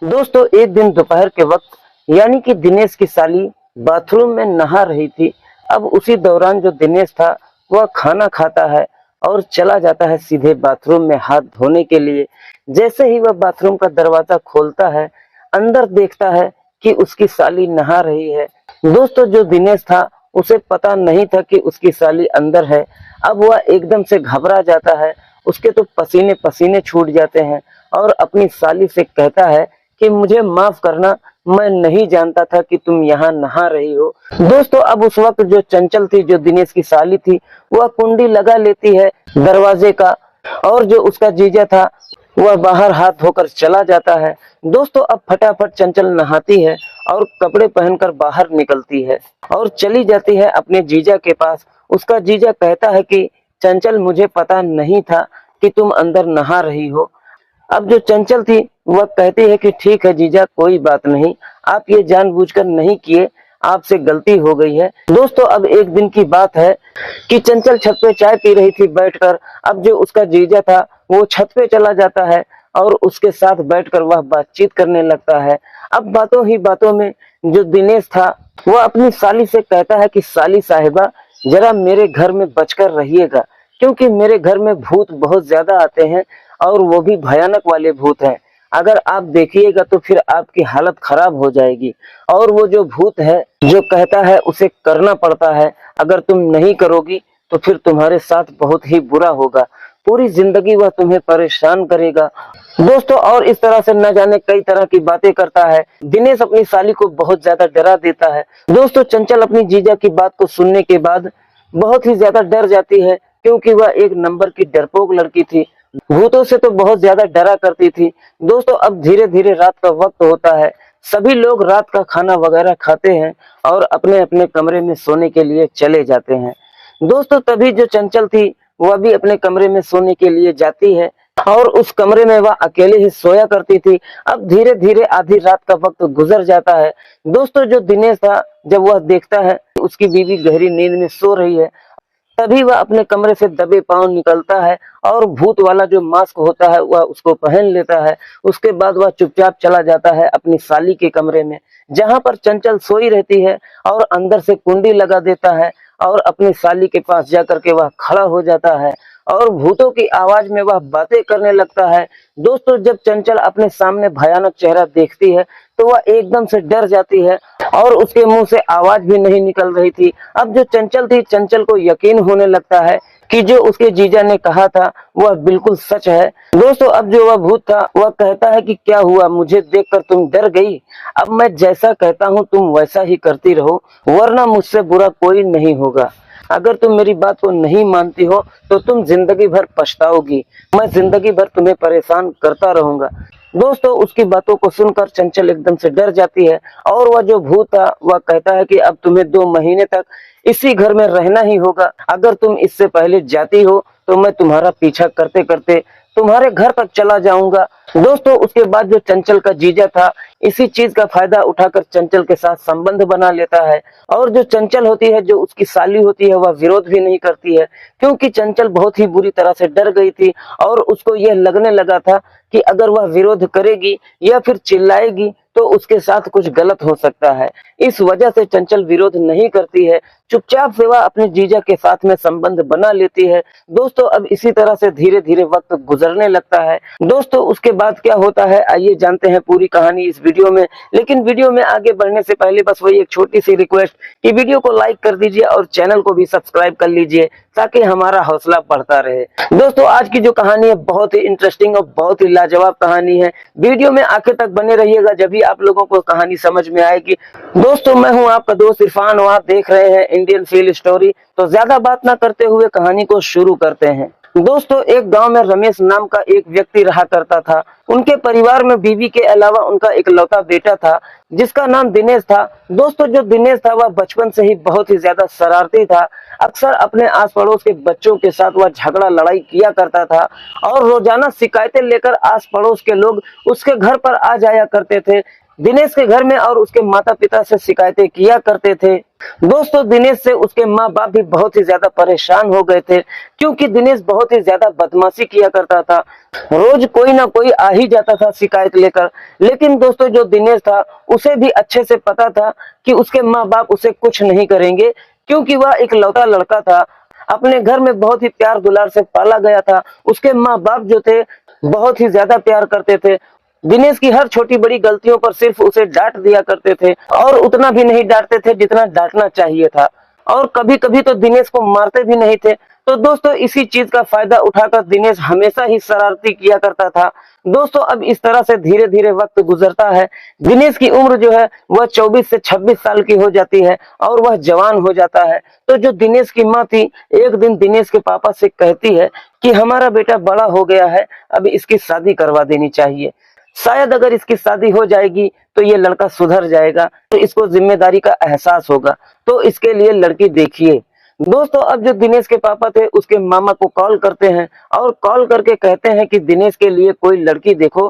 दोस्तों एक दिन दोपहर के वक्त यानी कि दिनेश की साली बाथरूम में नहा रही थी। अब उसी दौरान जो दिनेश था वह खाना खाता है और चला जाता है सीधे बाथरूम में हाथ धोने के लिए। जैसे ही वह बाथरूम का दरवाजा खोलता है, अंदर देखता है कि उसकी साली नहा रही है। दोस्तों जो दिनेश था उसे पता नहीं था कि उसकी साली अंदर है। अब वह एकदम से घबरा जाता है, उसके तो पसीने पसीने छूट जाते हैं और अपनी साली से कहता है कि मुझे माफ करना, मैं नहीं जानता था कि तुम यहाँ नहा रही हो। दोस्तों अब उस वक्त जो चंचल थी, जो दिनेश की साली थी, वह कुंडी लगा लेती है दरवाजे का और जो उसका जीजा था वह बाहर हाथ धोकर चला जाता है। दोस्तों अब फटाफट चंचल नहाती है और कपड़े पहनकर बाहर निकलती है और चली जाती है अपने जीजा के पास। उसका जीजा कहता है कि चंचल, मुझे पता नहीं था कि तुम अंदर नहा रही हो। अब जो चंचल थी वह कहती है कि ठीक है जीजा, कोई बात नहीं, आप ये जानबूझकर नहीं किए, आपसे गलती हो गई है। दोस्तों अब एक दिन की बात है कि चंचल छत पे चाय पी रही थी बैठकर। अब जो उसका जीजा था वो छत पे चला जाता है और उसके साथ बैठकर वह बातचीत करने लगता है। अब बातों ही बातों में जो दिनेश था वह अपनी साली से कहता है कि साली साहिबा, जरा मेरे घर में बचकर रहिएगा, क्योंकि मेरे घर में भूत बहुत ज्यादा आते हैं और वो भी भयानक वाले भूत हैं। अगर आप देखिएगा तो फिर आपकी हालत खराब हो जाएगी। और वो जो भूत है जो कहता है उसे करना पड़ता है, अगर तुम नहीं करोगी तो फिर तुम्हारे साथ बहुत ही बुरा होगा, पूरी जिंदगी वह तुम्हें परेशान करेगा। दोस्तों और इस तरह से न जाने कई तरह की बातें करता है। दिनेश अपनी साली को बहुत ज्यादा डरा देता है। दोस्तों चंचल अपनी जीजा की बात को सुनने के बाद बहुत ही ज्यादा डर जाती है, क्योंकि वह एक नंबर की डरपोक लड़की थी, भूतों से तो बहुत ज्यादा डरा करती थी। दोस्तों अब धीरे धीरे रात का वक्त होता है, सभी लोग रात का खाना वगैरह खाते हैं और अपने अपने कमरे में सोने के लिए चले जाते हैं। दोस्तों तभी जो चंचल थी वह भी अपने कमरे में सोने के लिए जाती है और उस कमरे में वह अकेले ही सोया करती थी। अब धीरे धीरे आधी रात का वक्त गुजर जाता है। दोस्तों जो दिनेश था, जब वह देखता है उसकी बीवी गहरी नींद में सो रही है, तभी वह अपने कमरे से दबे पांव निकलता है और भूत वाला जो मास्क होता है वह उसको पहन लेता है। उसके बाद वह चुपचाप चला जाता है अपनी साली के कमरे में, जहां पर चंचल सोई रहती है, और अंदर से कुंडी लगा देता है और अपनी साली के पास जाकर के वह खड़ा हो जाता है और भूतों की आवाज में वह बातें करने लगता है। दोस्तों जब चंचल अपने सामने भयानक चेहरा देखती है तो वह एकदम से डर जाती है और उसके मुंह से आवाज भी नहीं निकल रही थी। अब जो चंचल थी, चंचल को यकीन होने लगता है कि जो उसके जीजा ने कहा था वह बिल्कुल सच है। दोस्तों अब जो वह भूत था वह कहता है कि क्या हुआ, मुझे देखकर तुम डर गई? अब मैं जैसा कहता हूँ तुम वैसा ही करती रहो, वरना मुझसे बुरा कोई नहीं होगा। अगर तुम मेरी बात को नहीं मानती हो तो तुम जिंदगी भर पछताओगी, मैं जिंदगी भर तुम्हें परेशान करता रहूंगा। दोस्तों उसकी बातों को सुनकर चंचल एकदम से डर जाती है और वह जो भूत था वह कहता है कि अब तुम्हें 2 महीने तक इसी घर में रहना ही होगा। अगर तुम इससे पहले जाती हो तो मैं तुम्हारा पीछा करते करते तुम्हारे घर तक चला जाऊंगा। दोस्तों उसके बाद जो चंचल का जीजा था इसी चीज का फायदा उठाकर चंचल के साथ संबंध बना लेता है, और जो चंचल होती है, जो उसकी साली होती है, वह विरोध भी नहीं करती है, क्योंकि चंचल बहुत ही बुरी तरह से डर गई थी और उसको यह लगने लगा था कि अगर वह विरोध करेगी या फिर चिल्लाएगी तो उसके साथ कुछ गलत हो सकता है। इस वजह से चंचल विरोध नहीं करती है, चुपचाप से वह अपने जीजा के साथ में संबंध बना लेती है। दोस्तों अब इसी तरह से धीरे धीरे वक्त गुजरने लगता है। दोस्तों उसके बाद क्या होता है आइए जानते हैं पूरी कहानी इस वीडियो में। लेकिन वीडियो में आगे बढ़ने से पहले बस वही एक छोटी सी रिक्वेस्ट कि वीडियो को लाइक कर दीजिए और चैनल को भी सब्सक्राइब कर लीजिए, ताकि हमारा हौसला बढ़ता रहे। दोस्तों आज की जो कहानी है बहुत ही इंटरेस्टिंग और बहुत ही लाजवाब कहानी है। वीडियो में आखिर तक बने रहिएगा, जब भी आप लोगों को कहानी समझ में आएगी। दोस्तों मैं हूं आपका दोस्त इरफान और आप देख रहे हैं इंडियन फील स्टोरी। तो ज्यादा बात ना करते हुए कहानी को शुरू करते हैं। दोस्तों एक गांव में रमेश नाम का एक व्यक्ति रहा करता था। उनके परिवार में बीवी के अलावा उनका इकलौता बेटा था जिसका नाम दिनेश था। दोस्तों जो दिनेश था वह बचपन से ही बहुत ही ज्यादा शरारती था। अक्सर अपने आस पड़ोस के बच्चों के साथ वह झगड़ा लड़ाई किया करता था और रोजाना शिकायतें लेकर आस पड़ोस के लोग उसके घर पर आ जाया करते थे, दिनेश के घर में और उसके माता पिता से शिकायतें किया करते थे। दोस्तों दिनेश से उसके माँ बाप भी बहुत ही ज्यादा परेशान हो गए थे, क्योंकि दिनेश बहुत ही ज्यादा बदमाशी किया करता था। रोज कोई ना कोई आ ही जाता था शिकायत लेकर। लेकिन दोस्तों जो दिनेश था उसे भी अच्छे से पता था कि उसके माँ बाप उसे कुछ नहीं करेंगे, क्योंकि वह एक लौता लड़का था। अपने घर में बहुत ही प्यार दुलार से पाला गया था। उसके माँ बाप जो थे बहुत ही ज्यादा प्यार करते थे। दिनेश की हर छोटी बड़ी गलतियों पर सिर्फ उसे डांट दिया करते थे, और उतना भी नहीं डांटते थे जितना डांटना चाहिए था, और कभी कभी तो दिनेश को मारते भी नहीं थे। तो दोस्तों इसी चीज का फायदा उठाकर दिनेश हमेशा ही शरारती किया करता था। दोस्तों अब इस तरह से धीरे धीरे वक्त गुजरता है। दिनेश की उम्र जो है वह 24 से 26 साल की हो जाती है और वह जवान हो जाता है। तो जो दिनेश की माँ थी एक दिन दिनेश के पापा से कहती है कि हमारा बेटा बड़ा हो गया है, अब इसकी शादी करवा देनी चाहिए। शायद अगर इसकी शादी हो जाएगी तो ये लड़का सुधर जाएगा, तो इसको जिम्मेदारी का एहसास होगा, तो इसके लिए लड़की देखिए। दोस्तों अब जो दिनेश के पापा थे उसके मामा को कॉल करते हैं और कॉल करके कहते हैं कि दिनेश के लिए कोई लड़की देखो,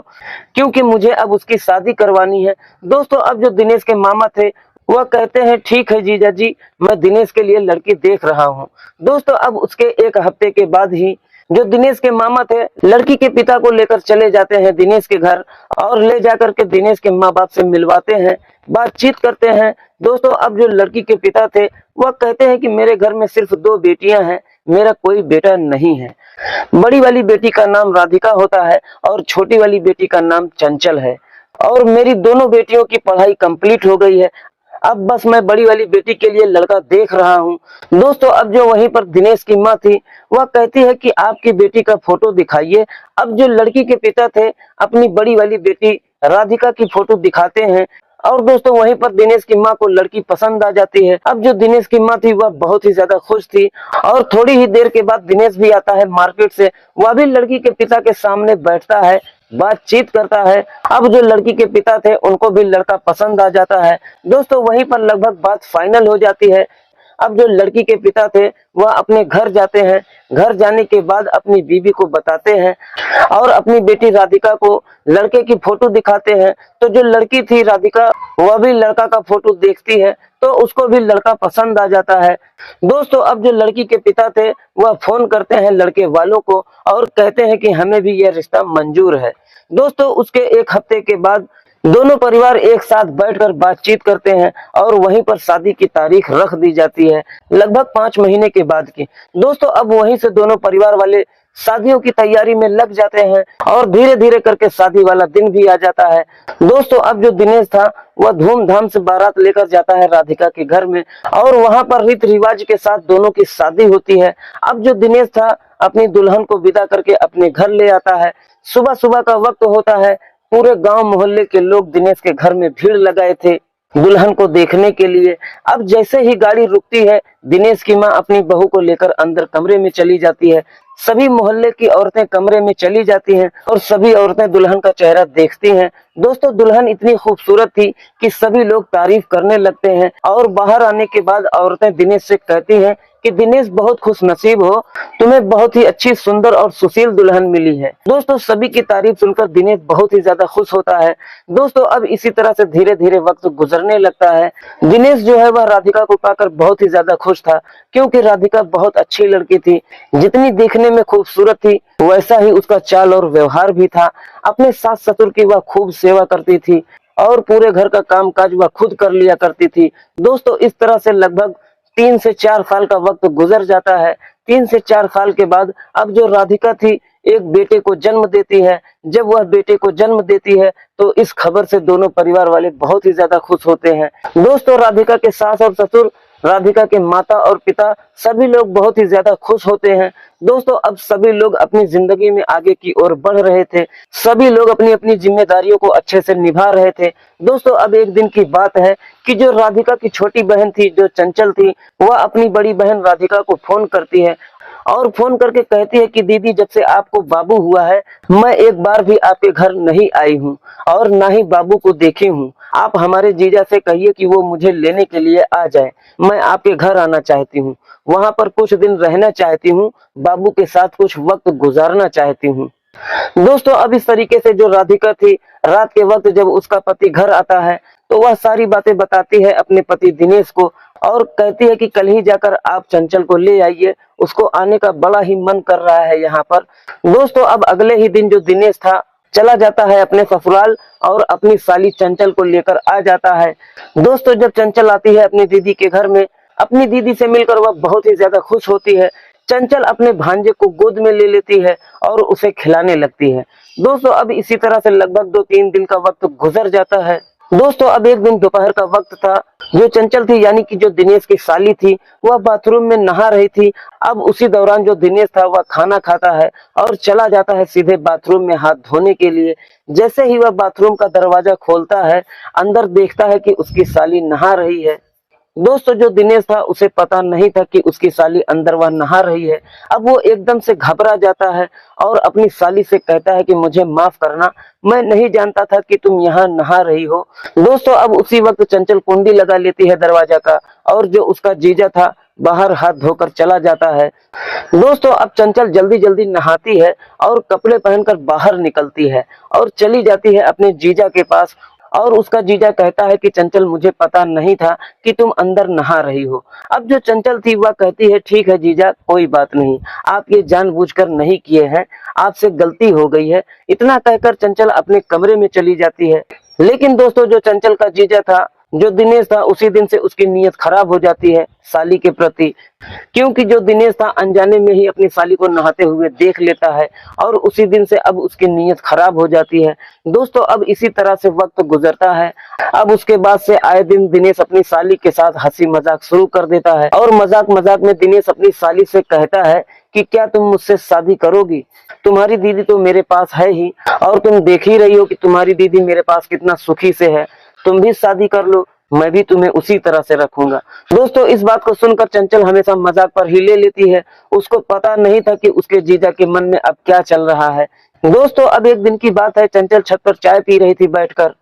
क्योंकि मुझे अब उसकी शादी करवानी है। दोस्तों अब जो दिनेश के मामा थे वह कहते हैं ठीक है जीजा जी, मैं दिनेश के लिए लड़की देख रहा हूँ। दोस्तों अब उसके एक हफ्ते के बाद ही जो दिनेश के मामा थे लड़की के पिता को लेकर चले जाते हैं दिनेश के घर, और ले जाकर के दिनेश के माँ बाप से मिलवाते हैं, बातचीत करते हैं। दोस्तों अब जो लड़की के पिता थे वह कहते हैं कि मेरे घर में सिर्फ 2 बेटियां हैं, मेरा कोई बेटा नहीं है। बड़ी वाली बेटी का नाम राधिका होता है और छोटी वाली बेटी का नाम चंचल है, और मेरी दोनों बेटियों की पढ़ाई कंप्लीट हो गई है। अब बस मैं बड़ी वाली बेटी के लिए लड़का देख रहा हूँ। दोस्तों अब जो वहीं पर दिनेश की माँ थी वह कहती है कि आपकी बेटी का फोटो दिखाइए। अब जो लड़की के पिता थे अपनी बड़ी वाली बेटी राधिका की फोटो दिखाते हैं, और दोस्तों वहीं पर दिनेश की माँ को लड़की पसंद आ जाती है। अब जो दिनेश की माँ थी वह बहुत ही ज्यादा खुश थी, और थोड़ी ही देर के बाद दिनेश भी आता है मार्केट से। वह भी लड़की के पिता के सामने बैठता है, बातचीत करता है। अब जो लड़की के पिता थे उनको भी लड़का पसंद आ जाता है। दोस्तों वहीं पर लगभग बात फाइनल हो जाती है। अब जो लड़की के पिता थे वह अपने घर जाते हैं। घर जाने के बाद अपनी बीवी को बताते हैं और अपनी बेटी राधिका को लड़के की फोटो दिखाते हैं। तो जो लड़की थी राधिका वह भी लड़का का फोटो देखती है, तो उसको भी लड़का पसंद आ जाता है। दोस्तों अब जो लड़की के पिता थे वह फोन करते हैं लड़के वालों को और कहते हैं कि हमें भी यह रिश्ता मंजूर है। दोस्तों उसके एक हफ्ते के बाद दोनों परिवार एक साथ बैठकर बातचीत करते हैं और वहीं पर शादी की तारीख रख दी जाती है, लगभग 5 महीने के बाद की। दोस्तों अब वहीं से दोनों परिवार वाले शादियों की तैयारी में लग जाते हैं और धीरे धीरे करके शादी वाला दिन भी आ जाता है। दोस्तों अब जो दिनेश था वह धूमधाम से बारात लेकर जाता है राधिका के घर में, और वहां पर रीति रिवाज के साथ दोनों की शादी होती है। अब जो दिनेश था अपनी दुल्हन को विदा करके अपने घर ले आता है। सुबह सुबह का वक्त होता है। पूरे गांव मोहल्ले के लोग दिनेश के घर में भीड़ लगाए थे दुल्हन को देखने के लिए। अब जैसे ही गाड़ी रुकती है दिनेश की माँ अपनी बहू को लेकर अंदर कमरे में चली जाती है। सभी मोहल्ले की औरतें कमरे में चली जाती हैं और सभी औरतें दुल्हन का चेहरा देखती हैं। दोस्तों दुल्हन इतनी खूबसूरत थी कि सभी लोग तारीफ करने लगते हैं, और बाहर आने के बाद औरतें दिनेश से कहती हैं कि दिनेश बहुत खुश नसीब हो, तुम्हें बहुत ही अच्छी सुंदर और सुशील दुल्हन मिली है। दोस्तों सभी की तारीफ सुनकर दिनेश बहुत ही ज्यादा खुश होता है। दोस्तों अब इसी तरह से धीरे धीरे वक्त गुजरने लगता है। दिनेश जो है वह राधिका को पाकर बहुत ही ज्यादा खुश था, क्योंकि राधिका बहुत अच्छी लड़की थी। जितनी देखने में खूबसूरत थी वैसा ही उसका चाल और व्यवहार भी था। अपने सास ससुर की वह खूब सेवा करती थी और पूरे घर का काम काज वह खुद कर लिया करती थी। दोस्तों इस तरह से लगभग 3 से 4 साल का वक्त गुजर जाता है। 3 से 4 साल के बाद अब जो राधिका थी एक बेटे को जन्म देती है। जब वह बेटे को जन्म देती है तो इस खबर से दोनों परिवार वाले बहुत ही ज्यादा खुश होते हैं। दोस्तों राधिका के सास और ससुर, राधिका के माता और पिता सभी लोग बहुत ही ज्यादा खुश होते हैं। दोस्तों अब सभी लोग अपनी जिंदगी में आगे की ओर बढ़ रहे थे। सभी लोग अपनी अपनी जिम्मेदारियों को अच्छे से निभा रहे थे। दोस्तों अब एक दिन की बात है कि जो राधिका की छोटी बहन थी, जो चंचल थी, वह अपनी बड़ी बहन राधिका को फोन करती है और फोन करके कहती है कि दीदी जब से आपको बाबू हुआ है मैं एक बार भी आपके घर नहीं आई हूँ और ना ही बाबू को देखी हूँ। आप हमारे जीजा से कहिए कि वो मुझे लेने के लिए आ जाए। मैं आपके घर आना चाहती हूँ, वहां पर कुछ दिन रहना चाहती हूँ, बाबू के साथ कुछ वक्त गुजारना चाहती हूँ। दोस्तों अब इस तरीके से जो राधिका थी, रात के वक्त जब उसका पति घर आता है तो वह सारी बातें बताती है अपने पति दिनेश को और कहती है कि कल ही जाकर आप चंचल को ले आइए, उसको आने का बड़ा ही मन कर रहा है यहाँ पर। दोस्तों अब अगले ही दिन जो दिनेश था चला जाता है अपने ससुराल और अपनी साली चंचल को लेकर आ जाता है। दोस्तों जब चंचल आती है अपनी दीदी के घर में, अपनी दीदी से मिलकर वह बहुत ही ज्यादा खुश होती है। चंचल अपने भांजे को गोद में ले लेती है और उसे खिलाने लगती है। दोस्तों अब इसी तरह से लगभग 2-3 दिन का वक्त गुजर जाता है। दोस्तों अब एक दिन दोपहर का वक्त था, जो चंचल थी यानी कि जो दिनेश की साली थी वह बाथरूम में नहा रही थी। अब उसी दौरान जो दिनेश था वह खाना खाता है और चला जाता है सीधे बाथरूम में हाथ धोने के लिए। जैसे ही वह बाथरूम का दरवाजा खोलता है, अंदर देखता है कि उसकी साली नहा रही है। दोस्तों जो दिनेश था उसे पता नहीं था कि उसकी साली अंदर वह नहा रही है। अब वो एकदम से घबरा जाता है और अपनी साली से कहता है कि मुझे माफ करना, मैं नहीं जानता था कि तुम यहाँ नहा रही हो। दोस्तों अब उसी वक्त चंचल कुंडी लगा लेती है दरवाजा का और जो उसका जीजा था बाहर हाथ धोकर चला जाता है। दोस्तों अब चंचल जल्दी जल्दी नहाती है और कपड़े पहनकर बाहर निकलती है और चली जाती है अपने जीजा के पास और उसका जीजा कहता है कि चंचल मुझे पता नहीं था कि तुम अंदर नहा रही हो। अब जो चंचल थी वह कहती है ठीक है जीजा, कोई बात नहीं, आप ये जानबूझकर नहीं किए हैं, आपसे गलती हो गई है। इतना कहकर चंचल अपने कमरे में चली जाती है। लेकिन दोस्तों जो चंचल का जीजा था, जो दिनेश था, उसी दिन से उसकी नीयत खराब हो जाती है साली के प्रति, क्योंकि जो दिनेश था अनजाने में ही अपनी साली को नहाते हुए देख लेता है और उसी दिन से अब उसकी नीयत खराब हो जाती है। दोस्तों अब इसी तरह से वक्त गुजरता है। अब उसके बाद से आए दिन दिनेश अपनी साली के साथ हंसी मजाक शुरू कर देता है और मजाक मजाक में दिनेश अपनी साली से कहता है कि क्या तुम मुझसे शादी करोगी? तुम्हारी दीदी तो मेरे पास है ही और तुम देख ही रही हो कि तुम्हारी दीदी मेरे पास कितना सुखी से है, तुम भी शादी कर लो, मैं भी तुम्हें उसी तरह से रखूंगा। दोस्तों इस बात को सुनकर चंचल हमेशा मजाक पर ही ले लेती है। उसको पता नहीं था कि उसके जीजा के मन में अब क्या चल रहा है। दोस्तों अब एक दिन की बात है, चंचल छत पर चाय पी रही थी बैठकर।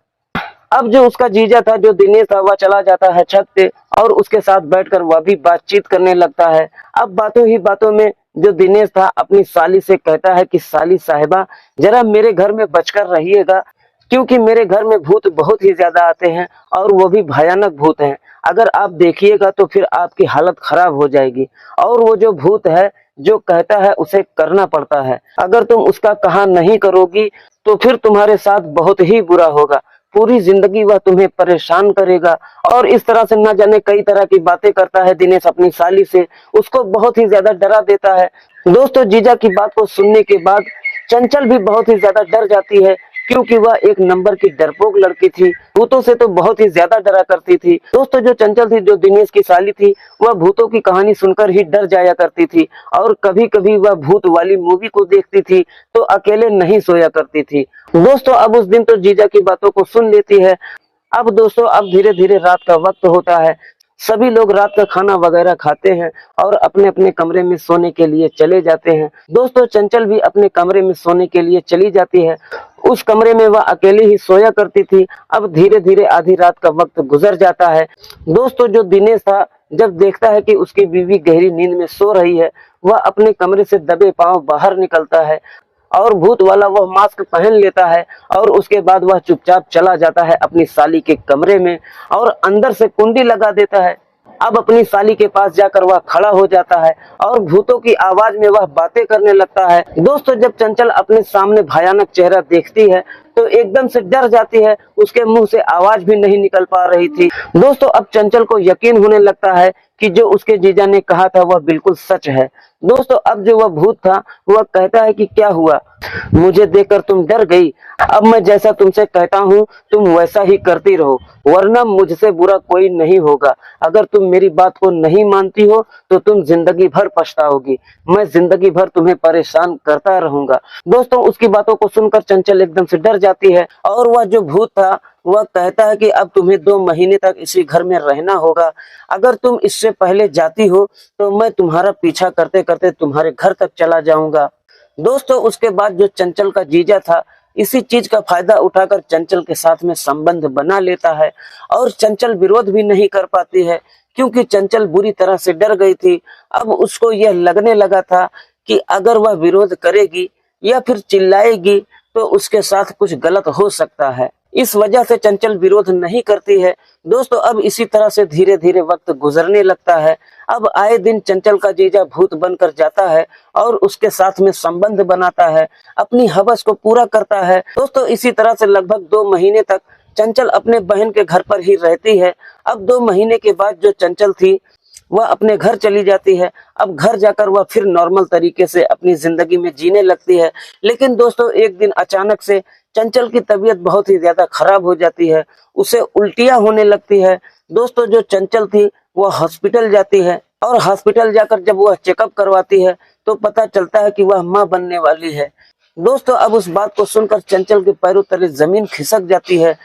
अब जो उसका जीजा था, जो दिनेश था, वह चला जाता है छत पे और उसके साथ बैठकर वह भी बातचीत करने लगता है। अब बातों ही बातों में जो दिनेश था अपनी साली से कहता है कि साली साहिबा जरा मेरे घर में बचकर रहिएगा, क्योंकि मेरे घर में भूत बहुत ही ज्यादा आते हैं और वो भी भयानक भूत हैं। अगर आप देखिएगा तो फिर आपकी हालत खराब हो जाएगी और वो जो भूत है जो कहता है उसे करना पड़ता है। अगर तुम उसका कहा नहीं करोगी तो फिर तुम्हारे साथ बहुत ही बुरा होगा, पूरी जिंदगी वह तुम्हें परेशान करेगा। और इस तरह से न जाने कई तरह की बातें करता है दिनेश अपनी साली से, उसको बहुत ही ज्यादा डरा देता है। दोस्तों जीजा की बात को सुनने के बाद चंचल भी बहुत ही ज्यादा डर जाती है, क्योंकि वह एक नंबर की डरपोक लड़की थी, भूतों से तो बहुत ही ज्यादा डरा करती थी। दोस्तों जो चंचल थी, जो दिनेश की साली थी, वह भूतों की कहानी सुनकर ही डर जाया करती थी और कभी कभी वह भूत वाली मूवी को देखती थी तो अकेले नहीं सोया करती थी। दोस्तों अब उस दिन तो जीजा की बातों को सुन लेती है। अब दोस्तों अब धीरे धीरे रात का वक्त होता है, सभी लोग रात का खाना वगैरह खाते हैं और अपने अपने कमरे में सोने के लिए चले जाते हैं। दोस्तों चंचल भी अपने कमरे में सोने के लिए चली जाती है। उस कमरे में वह अकेली ही सोया करती थी। अब धीरे धीरे आधी रात का वक्त गुजर जाता है। दोस्तों जो दिनेश था जब देखता है कि उसकी बीवी गहरी नींद में सो रही है, वह अपने कमरे से दबे पांव बाहर निकलता है और भूत वाला वह मास्क पहन लेता है और उसके बाद वह चुपचाप चला जाता है अपनी साली के कमरे में और अंदर से कुंडी लगा देता है। अब अपनी साली के पास जाकर वह खड़ा हो जाता है और भूतों की आवाज में वह बातें करने लगता है। दोस्तों जब चंचल अपने सामने भयानक चेहरा देखती है तो एकदम से डर जाती है, उसके मुंह से आवाज भी नहीं निकल पा रही थी। दोस्तों अब चंचल को यकीन होने लगता है कि जो उसके जीजा ने कहा था वह बिल्कुल सच है। दोस्तों अब जो वह भूत था वह कहता है कि क्या हुआ, मुझे देखकर तुम डर गई? अब मैं जैसा तुमसे कहता हूँ तुम वैसा ही करती रहो, वरना मुझसे बुरा कोई नहीं होगा। अगर तुम मेरी बात को नहीं मानती हो तो तुम जिंदगी भर पछताओगी, मैं जिंदगी भर तुम्हें परेशान करता रहूंगा। दोस्तों उसकी बातों को सुनकर चंचल एकदम से डर जाती है और वह जो भूत था वह कहता है कि अब तुम्हें 2 महीने तक इसी घर में रहना होगा। अगर तुम इससे पहले जाती हो तो मैं तुम्हारा पीछा करते करते तुम्हारे घर तक चला जाऊंगा। दोस्तों उसके बाद जो चंचल का जीजा था इसी चीज का फायदा उठाकर चंचल के साथ में संबंध बना लेता है और चंचल विरोध भी नहीं कर पाती है, क्योंकि चंचल बुरी तरह से डर गई थी। अब उसको यह लगने लगा था कि अगर वह विरोध करेगी या फिर चिल्लाएगी तो उसके साथ कुछ गलत हो सकता है। इस वजह से चंचल विरोध नहीं करती है। दोस्तों अब इसी तरह से धीरे धीरे वक्त गुजरने लगता है। अब आए दिन चंचल का जीजा भूत बनकर जाता है और उसके साथ में संबंध बनाता है, अपनी हवस को पूरा करता है। दोस्तों इसी तरह से लगभग 2 महीने तक चंचल अपने बहन के घर पर ही रहती है। अब 2 महीने के बाद जो चंचल थी वह अपने घर चली जाती है। अब घर जाकर वह फिर नॉर्मल तरीके से अपनी जिंदगी में जीने लगती है। लेकिन दोस्तों एक दिन अचानक से चंचल की तबीयत बहुत ही ज्यादा खराब हो जाती है, उसे उल्टियां होने लगती है। दोस्तों जो चंचल थी वह हॉस्पिटल जाती है और हॉस्पिटल जाकर जब वह चेकअप करवाती है तो पता चलता है कि वह मां बनने वाली है। दोस्तों अब उस बात को सुनकर चंचल के पैरों तले जमीन खिसक जाती है।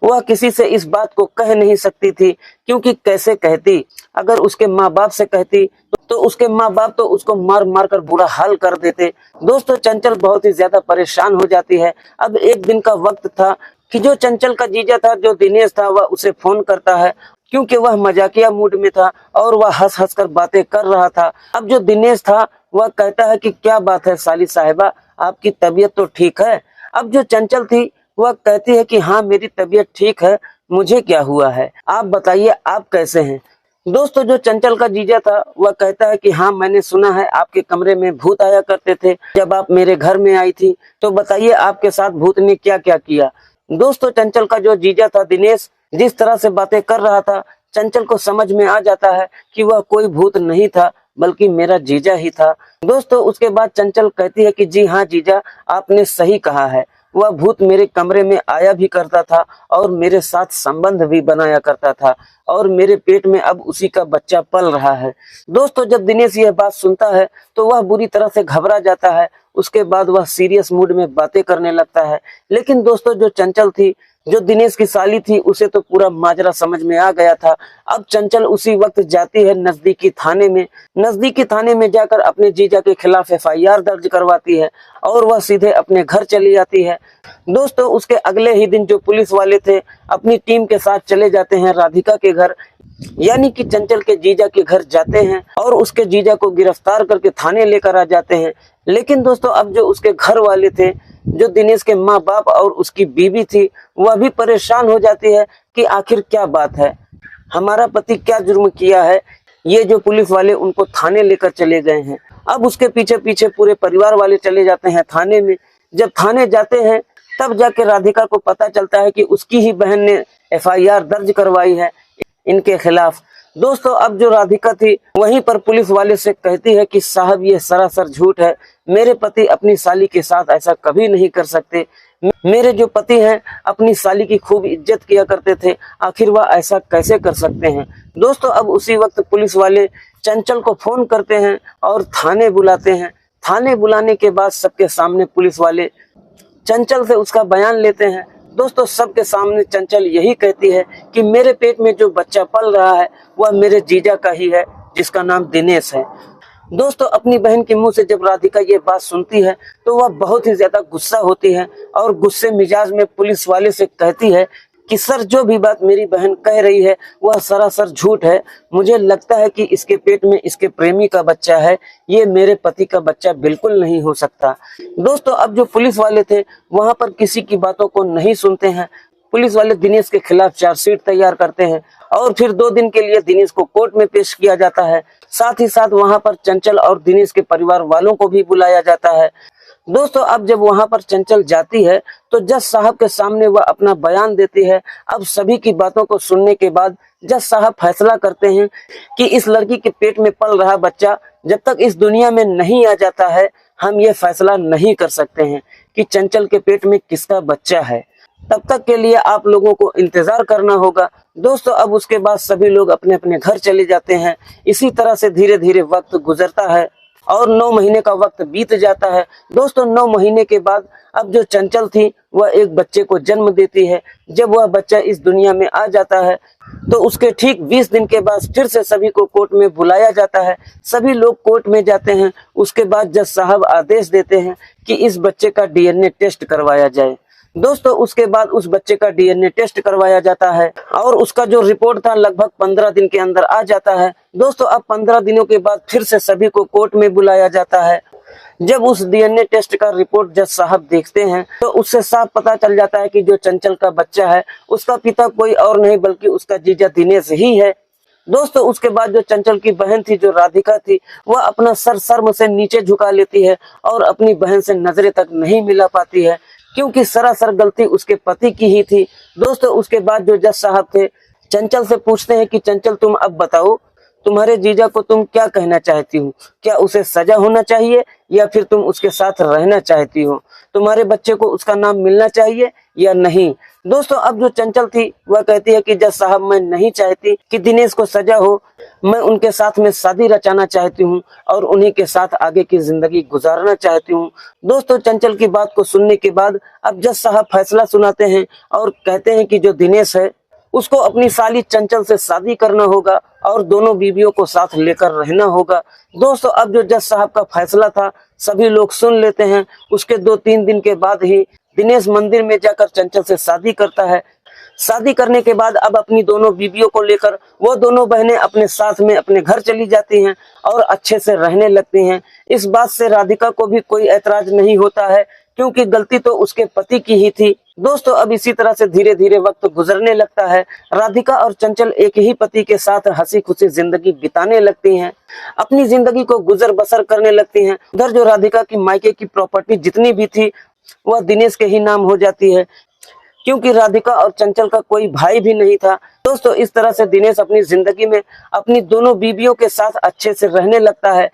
वह किसी से इस बात को कह नहीं सकती थी, क्योंकि कैसे कहती, अगर उसके माँ बाप से कहती तो उसके माँ बाप तो उसको मार मार कर बुरा हाल कर देते। दोस्तों चंचल बहुत ही ज्यादा परेशान हो जाती है। अब एक दिन का वक्त था कि जो चंचल का जीजा था, जो दिनेश था, वह उसे फोन करता है, क्योंकि वह मजाकिया मूड में था और वह हंस हंस कर बातें कर रहा था। अब जो दिनेश था वह कहता है कि क्या बात है साली साहिबा, आपकी तबीयत तो ठीक है। अब जो चंचल थी वह कहती है कि हाँ मेरी तबीयत ठीक है, मुझे क्या हुआ है, आप बताइए आप कैसे हैं। दोस्तों जो चंचल का जीजा था वह कहता है कि हाँ मैंने सुना है आपके कमरे में भूत आया करते थे जब आप मेरे घर में आई थी, तो बताइए आपके साथ भूत ने क्या क्या किया। दोस्तों चंचल का जो जीजा था दिनेश जिस तरह से बातें कर रहा था, चंचल को समझ में आ जाता है कि वह कोई भूत नहीं था बल्कि मेरा जीजा ही था। दोस्तों उसके बाद चंचल कहती है कि जी हाँ जीजा, आपने सही कहा है, वह भूत मेरे कमरे में आया भी करता था और मेरे साथ संबंध भी बनाया करता था और मेरे पेट में अब उसी का बच्चा पल रहा है। दोस्तों जब दिनेश यह बात सुनता है तो वह बुरी तरह से घबरा जाता है। उसके बाद वह सीरियस मूड में बातें करने लगता है। लेकिन दोस्तों जो चंचल थी, जो दिनेश की साली थी, उसे तो पूरा माजरा समझ में आ गया था। अब चंचल उसी वक्त जाती है नजदीकी थाने में। नजदीकी थाने में जाकर अपने जीजा के खिलाफ FIR दर्ज करवाती है और वह सीधे अपने घर चली जाती है। दोस्तों उसके अगले ही दिन जो पुलिस वाले थे अपनी टीम के साथ चले जाते हैं राधिका के घर, यानी कि चंचल के जीजा के घर जाते हैं और उसके जीजा को गिरफ्तार करके थाने लेकर आ जाते हैं। लेकिन दोस्तों अब जो उसके घर वाले थे, जो दिनेश के माँ बाप और उसकी बीवी थी, वह भी परेशान हो जाती है कि आखिर क्या बात है, हमारा पति क्या जुर्म किया है, ये जो पुलिस वाले उनको थाने लेकर चले गए हैं। अब उसके पीछे पीछे पूरे परिवार वाले चले जाते हैं थाने में। जब थाने जाते हैं तब जाके राधिका को पता चलता है कि उसकी ही बहन ने FIR दर्ज करवाई है इनके खिलाफ। दोस्तों अब जो राधिका थी वहीं पर पुलिस वाले से कहती है कि साहब ये सरासर झूठ है, मेरे पति अपनी साली के साथ ऐसा कभी नहीं कर सकते। मेरे जो पति हैं अपनी साली की खूब इज्जत किया करते थे, आखिर वह ऐसा कैसे कर सकते हैं। दोस्तों अब उसी वक्त पुलिस वाले चंचल को फोन करते हैं और थाने बुलाते हैं। थाने बुलाने के बाद सबके सामने पुलिस वाले चंचल से उसका बयान लेते हैं। दोस्तों सबके सामने चंचल यही कहती है कि मेरे पेट में जो बच्चा पल रहा है वह मेरे जीजा का ही है, जिसका नाम दिनेश है। दोस्तों अपनी बहन के मुंह से जब राधिका ये बात सुनती है तो वह बहुत ही ज्यादा गुस्सा होती है और गुस्से मिजाज में पुलिस वाले से कहती है कि सर जो भी बात मेरी बहन कह रही है वह सरासर झूठ है। मुझे लगता है कि इसके पेट में इसके प्रेमी का बच्चा है, ये मेरे पति का बच्चा बिल्कुल नहीं हो सकता। दोस्तों अब जो पुलिस वाले थे वहां पर किसी की बातों को नहीं सुनते हैं। पुलिस वाले दिनेश के खिलाफ चार्जशीट तैयार करते हैं और फिर 2 दिन के लिए दिनेश को कोर्ट में पेश किया जाता है। साथ ही साथ वहां पर चंचल और दिनेश के परिवार वालों को भी बुलाया जाता है। दोस्तों अब जब वहां पर चंचल जाती है तो जज साहब के सामने वह अपना बयान देती है। अब सभी की बातों को सुनने के बाद जज साहब फैसला करते हैं कि इस लड़की के पेट में पल रहा बच्चा जब तक इस दुनिया में नहीं आ जाता है, हम ये फैसला नहीं कर सकते हैं कि चंचल के पेट में किसका बच्चा है। तब तक के लिए आप लोगों को इंतजार करना होगा। दोस्तों अब उसके बाद सभी लोग अपने अपने घर चले जाते हैं। इसी तरह से धीरे धीरे वक्त गुजरता है और 9 महीने का वक्त बीत जाता है। दोस्तों 9 महीने के बाद अब जो चंचल थी वह एक बच्चे को जन्म देती है। जब वह बच्चा इस दुनिया में आ जाता है तो उसके ठीक 20 दिन के बाद फिर से सभी को कोर्ट में बुलाया जाता है। सभी लोग कोर्ट में जाते हैं। उसके बाद जज साहब आदेश देते हैं कि इस बच्चे का DNA टेस्ट करवाया जाए। दोस्तों उसके बाद उस बच्चे का DNA टेस्ट करवाया जाता है और उसका जो रिपोर्ट था लगभग 15 दिन के अंदर आ जाता है। दोस्तों अब 15 दिनों के बाद फिर से सभी को कोर्ट में बुलाया जाता है जब उस डीएनए टेस्ट का रिपोर्ट जज साहब देखते हैं तो उससे साफ पता चल जाता है कि जो चंचल का बच्चा है उसका पिता कोई और नहीं बल्कि उसका जीजा दिनेश ही है। दोस्तों उसके बाद जो चंचल की बहन थी, जो राधिका थी, वह अपना सर शर्म से नीचे झुका लेती है और अपनी बहन से नजरें तक नहीं मिला पाती है, क्योंकि सरासर गलती उसके पति की ही थी। दोस्तों उसके बाद जो जज साहब थे चंचल से पूछते हैं कि चंचल तुम अब बताओ, तुम्हारे जीजा को तुम क्या कहना चाहती हो? क्या उसे सजा होना चाहिए या फिर तुम उसके साथ रहना चाहती हो? तुम्हारे बच्चे को उसका नाम मिलना चाहिए या नहीं? दोस्तों अब जो चंचल थी वह कहती है कि जज साहब मैं नहीं चाहती कि दिनेश को सजा हो, मैं उनके साथ में शादी रचाना चाहती हूँ और उन्हीं के साथ आगे की जिंदगी गुजारना चाहती हूँ। दोस्तों चंचल की बात को सुनने के बाद अब जज साहब फैसला सुनाते हैं और कहते हैं कि जो दिनेश है उसको अपनी साली चंचल से शादी करना होगा और दोनों बीवियों को साथ लेकर रहना होगा। दोस्तों अब जो जज साहब का फैसला था सभी लोग सुन लेते हैं। उसके 2-3 दिन के बाद ही दिनेश मंदिर में जाकर चंचल से शादी करता है। शादी करने के बाद अब अपनी दोनों बीवियों को लेकर वो दोनों बहनें अपने साथ में अपने घर चली जाती हैं और अच्छे से रहने लगती हैं। इस बात से राधिका को भी कोई ऐतराज नहीं होता है, क्योंकि गलती तो उसके पति की ही थी। दोस्तों अब इसी तरह से धीरे धीरे वक्त गुजरने लगता है। राधिका और चंचल एक ही पति के साथ हंसी खुशी जिंदगी बिताने लगती हैं, अपनी जिंदगी को गुजर बसर करने लगती हैं। उधर जो राधिका की मायके की प्रॉपर्टी जितनी भी थी वह दिनेश के ही नाम हो जाती है, क्योंकि राधिका और चंचल का कोई भाई भी नहीं था। दोस्तों इस तरह से दिनेश अपनी जिंदगी में अपनी दोनों बीवियों के साथ अच्छे से रहने लगता है।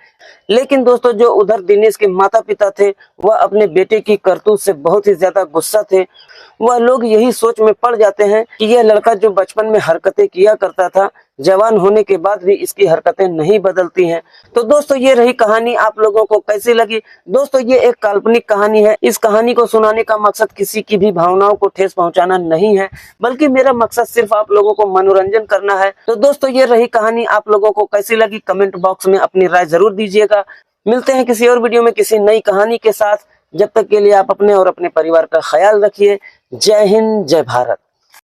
लेकिन दोस्तों जो उधर दिनेश के माता पिता थे वह अपने बेटे की करतूत से बहुत ही ज्यादा गुस्सा थे। वह लोग यही सोच में पड़ जाते हैं कि यह लड़का जो बचपन में हरकतें किया करता था, जवान होने के बाद भी इसकी हरकतें नहीं बदलती हैं। तो दोस्तों ये रही कहानी, आप लोगों को कैसी लगी? दोस्तों ये एक काल्पनिक कहानी है। इस कहानी को सुनाने का मकसद किसी की भी भावनाओं को ठेस पहुंचाना नहीं है, बल्कि मेरा मकसद सिर्फ आप लोगों को मनोरंजन करना है। तो दोस्तों ये रही कहानी, आप लोगों को कैसी लगी कमेंट बॉक्स में अपनी राय जरूर दीजिएगा। मिलते हैं किसी और वीडियो में किसी नई कहानी के साथ। जब तक के लिए आप अपने और अपने परिवार का ख्याल रखिए। जय हिंद, जय भारत।